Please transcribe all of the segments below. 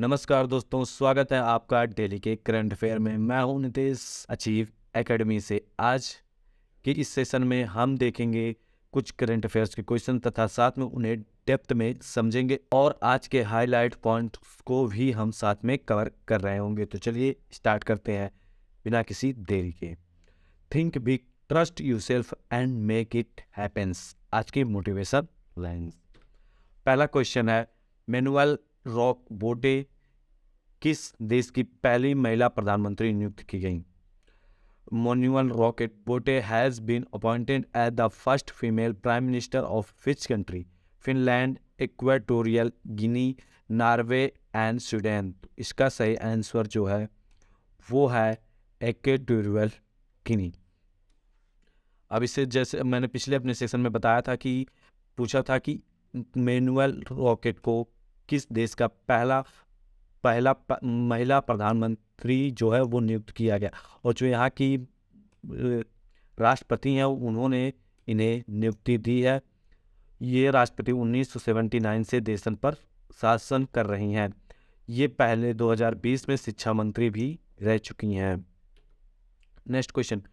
नमस्कार दोस्तों, स्वागत है आपका डेली के करंट अफेयर में। मैं हूं नितेश अचीव एकेडमी से। आज के इस सेशन में हम देखेंगे कुछ करंट अफेयर्स के क्वेश्चन तथा साथ में उन्हें डेप्थ में समझेंगे और आज के हाईलाइट पॉइंट्स को भी हम साथ में कवर कर रहे होंगे। तो चलिए स्टार्ट करते हैं बिना किसी देरी के। Think big, trust yourself and make it happens, आज की मोटिवेशन लाइन्स। पहला क्वेश्चन है, मैनुअल रॉक बोटे किस देश की पहली महिला प्रधानमंत्री नियुक्त की गई? Manuela Roka Botey has been appointed as the first female prime minister of which country? Finland, Equatorial Guinea, Norway and Sweden. इसका सही आंसर जो है वो है इक्वेटोरियल गिनी। अब इसे जैसे मैंने पिछले अपने सेशन में बताया था कि पूछा था कि मैनुअल रॉकेट को किस देश का पहला महिला प्रधानमंत्री जो है वो नियुक्त किया गया, और जो यहाँ की राष्ट्रपति हैं उन्होंने इन्हें नियुक्ति दी है। ये राष्ट्रपति 1979 से देश पर शासन कर रही हैं। ये पहले 2020 में शिक्षा मंत्री भी रह चुकी हैं। Next question,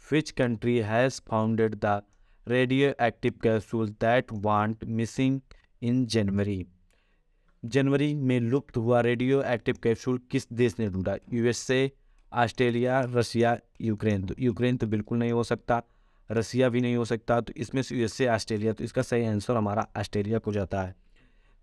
which country has founded the radioactive capsule that went missing in January? जनवरी में लुप्त हुआ रेडियो एक्टिव कैप्सूल किस देश ने ढूंढा? USA, Australia, Russia, Ukraine. तो यूक्रेन तो बिल्कुल नहीं हो सकता, रशिया भी नहीं हो सकता, तो इसमें से यूएसए, ऑस्ट्रेलिया। तो इसका सही आंसर हमारा ऑस्ट्रेलिया को जाता है।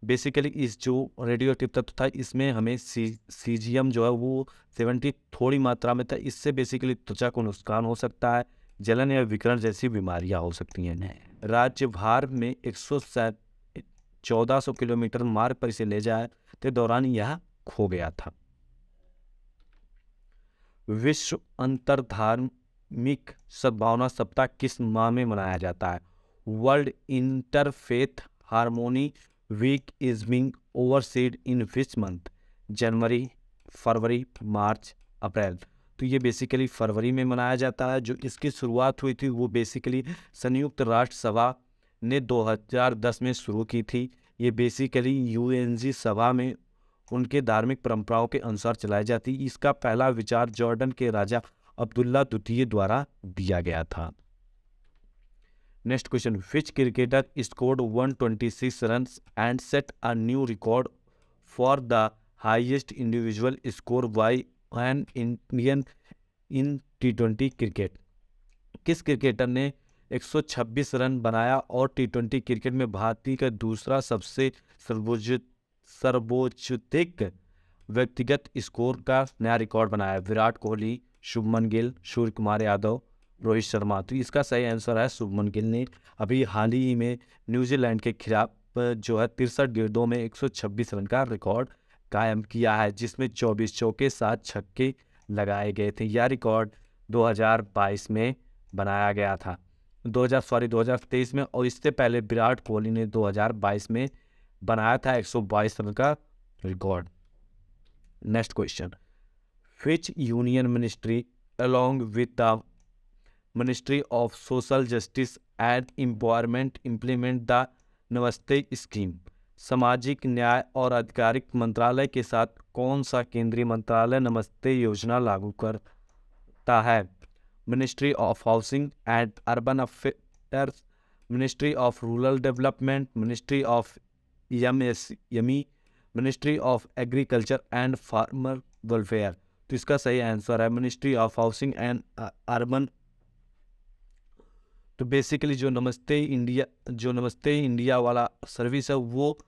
बेसिकली इस जो रेडियो एक्टिव तत्व था इसमें हमें सीजियम जो है वो 70 थोड़ी मात्रा में था। इससे बेसिकली त्वचा को नुकसान हो सकता है, जलन या विकिरण जैसी बीमारियां हो सकती हैं। राज्य भार में 1400 किलोमीटर मार्ग पर इसे ले जाए के दौरान यह खो गया था। विश्व अंतरधार्मिक सद्भावना सप्ताह किस माह में मनाया जाता है? World interfaith harmony week is being observed in which month? जनवरी, फरवरी, मार्च, अप्रैल। तो ये बेसिकली फरवरी में मनाया जाता है। जो इसकी शुरुआत हुई थी वो बेसिकली संयुक्त राष्ट्र सभा ने 2010 में शुरू की थी। ये बेसिकली यूएनजी सभा में उनके धार्मिक परंपराओं के अनुसार चलाई जाती। इसका पहला विचार जॉर्डन के राजा अब्दुल्ला द्वितीय द्वारा दिया गया था। Next question, which cricketer scored 126 runs and set a new record for the highest individual score bye an Indian in T20 cricket? किस क्रिकेटर ने 126 रन बनाया और टी20 क्रिकेट में भारतीय का दूसरा सबसे सर्वोच्च व्यक्तिगत स्कोर का नया रिकॉर्ड बनाया? विराट कोहली, शुभमन गिल, सूर्य कुमार यादव, रोहित शर्मा। तो इसका सही आंसर है शुभमन गिल ने अभी हाल ही में न्यूजीलैंड के खिलाफ जो है 63 गेंदों में 126 रन का रिकॉर्ड कायम किया है, जिसमें 24 चौके 7 छक्के लगाए गए थे। यह रिकॉर्ड 2022 में बनाया गया था, 2023 में, और इससे पहले विराट कोहली ने 2022 में बनाया था 122 रन का record. Next question, which union ministry along with the ministry of social justice and empowerment implement the नमस्ते स्कीम? सामाजिक न्याय और आधिकारिक मंत्रालय के साथ कौन सा केंद्रीय मंत्रालय नमस्ते योजना लागू करता है? Ministry of housing and urban affairs, ministry of rural development, ministry of MSME, ministry of agriculture and farmer welfare. तो इसका सही आंसर है ministry of housing and urban. तो बेसिकली जो नमस्ते इंडिया वाला सर्विस है वो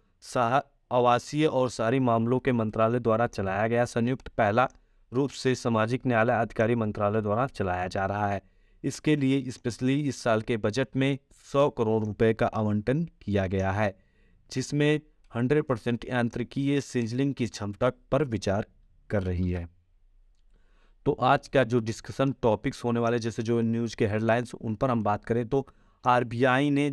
आवासीय और शहरी मामलों के मंत्रालय द्वारा चलाया गया संयुक्त पहला रूप से सामाजिक न्याय अधिकारी मंत्रालय द्वारा चलाया जा रहा है। इसके लिए स्पेशली इस साल के बजट में 100 करोड़ रुपए का आवंटन किया गया है, जिसमें 100% यांत्रिकीय सीजलिंग की क्षमता पर विचार कर रही है। तो आज का जो डिस्कशन टॉपिक्स होने वाले, जैसे जो न्यूज़ के हेडलाइंस, उन पर हम बात करें तो आरबीआई ने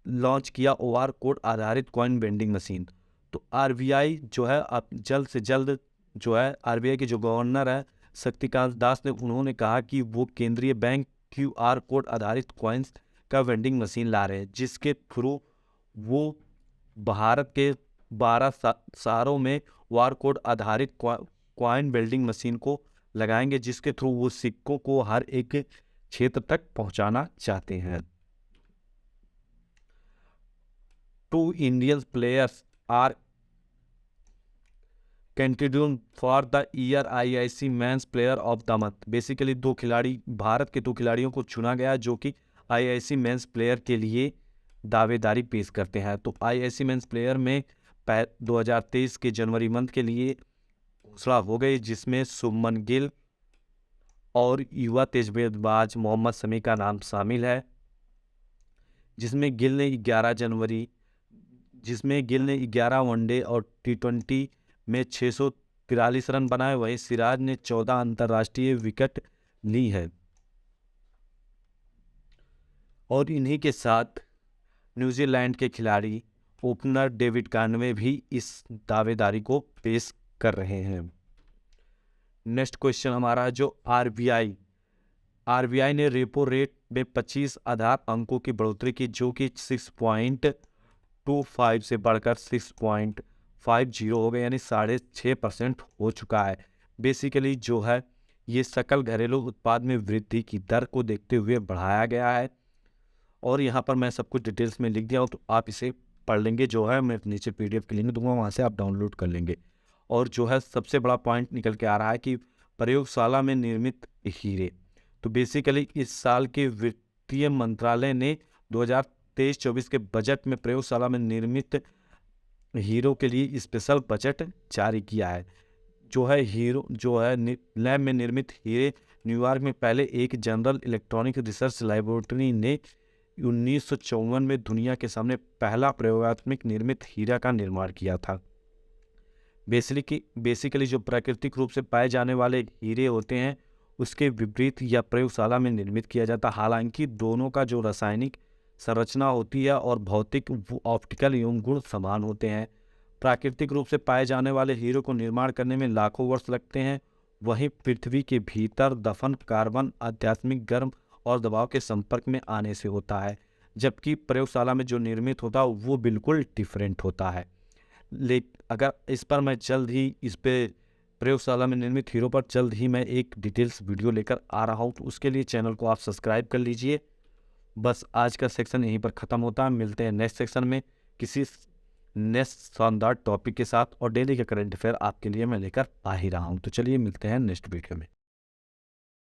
लॉन्च किया ओआर कोड आधारित कॉइन वेंडिंग मशीन। तो आरबीआई जो है अब जल्द से जल्द जो है आरबीआई के जो गवर्नर है शक्तिकांत दास ने, उन्होंने कहा कि वो केंद्रीय बैंक क्यूआर कोड आधारित कॉइन्स का वेंडिंग मशीन ला रहे हैं, जिसके थ्रू वो भारत के 12 शहरों में वार कोड आधारित कॉइन बिल्डिंग मशीन को लगाएंगे, जिसके थ्रू वो सिक्कों को हर एक क्षेत्र तक पहुंचाना चाहते हैं। 2 Indian players are candidate for the year IIC men's player of the month. Basically 2 खिलाड़ी, भारत के 2 खिलाड़ियों को चुना गया जो कि IIC मेंस प्लेयर के लिए दावेदारी पेश करते हैं। तो IIC मेंस प्लेयर में 2023 के जनवरी मंथ के लिए घोषणा हो गई, जिसमें शुभमन गिल और युवा तेज गेंदबाज मोहम्मद शमी का नाम शामिल है, जिसमें गिल ने 11 वनडे और T20 में 643 रन बनाए। वहीं सिराज ने 14 अंतर्राष्ट्रीय विकेट ली है। और इन्हीं के साथ न्यूजीलैंड के खिलाड़ी ओपनर डेविड कानवे भी इस दावेदारी को पेश कर रहे हैं। नेक्स्ट क्वेश्चन हमारा है जो आरबीआई ने रेपो रेट में 25 आधार अंकों की बढ़ोतरी की, जो कि 6.25 से बढ़कर 6.50 हो गए, यानी 6.5% हो चुका है। बेसिकली जो है ये सकल घरेलू उत्पाद में वृद्धि की दर को देखते हुए बढ़ाया गया है। और यहाँ पर मैं सब कुछ डिटेल्स में लिख दिया हूँ, तो आप इसे पढ़ लेंगे। जो है मैं नीचे PDF की लिंक दूंगा, वहाँ से आप डाउनलोड कर लेंगे। और जो है सबसे बड़ा पॉइंट निकल के आ रहा है कि प्रयोगशाला में निर्मित हीरे। तो बेसिकली इस साल के वित्तीय मंत्रालय ने 2023-24 के बजट में प्रयोगशाला में निर्मित हीरो के लिए स्पेशल बजट जारी किया है। जो है लैब में निर्मित हीरे न्यूयॉर्क में पहले एक जनरल इलेक्ट्रॉनिक रिसर्च लैबोरेटरी ने 1954 में दुनिया के सामने पहला प्रयोगात्मक निर्मित हीरा का निर्माण किया था। बेसिकली जो प्राकृतिक रूप से पाए जाने वाले हीरे होते हैं उसके विपरीत या प्रयोगशाला में निर्मित किया जाता। हालांकि दोनों का जो रासायनिक संरचना होती है और भौतिक ऑप्टिकल एवं गुण समान होते हैं। प्राकृतिक रूप से पाए जाने वाले हीरो को निर्माण करने में लाखों वर्ष लगते हैं। वहीं पृथ्वी के भीतर दफन कार्बन आध्यात्मिक गर्म और दबाव के संपर्क में आने से होता है, जबकि प्रयोगशाला में जो निर्मित होता है वो बिल्कुल डिफरेंट होता है। अगर इस पर मैं जल्द ही इस पे प्रयोगशाला में निर्मित हीरो पर जल्द ही मैं एक डिटेल्स वीडियो लेकर आ रहा हूँ, तो उसके लिए चैनल को आप सब्सक्राइब कर लीजिए। बस आज का सेक्शन यहीं पर ख़त्म होता है। मिलते हैं नेक्स्ट सेक्शन में किसी नेक्स्ट शानदार टॉपिक के साथ, और डेली का करंट अफेयर आपके लिए मैं लेकर आ ही रहा हूँ। तो चलिए मिलते हैं नेक्स्ट वीडियो में।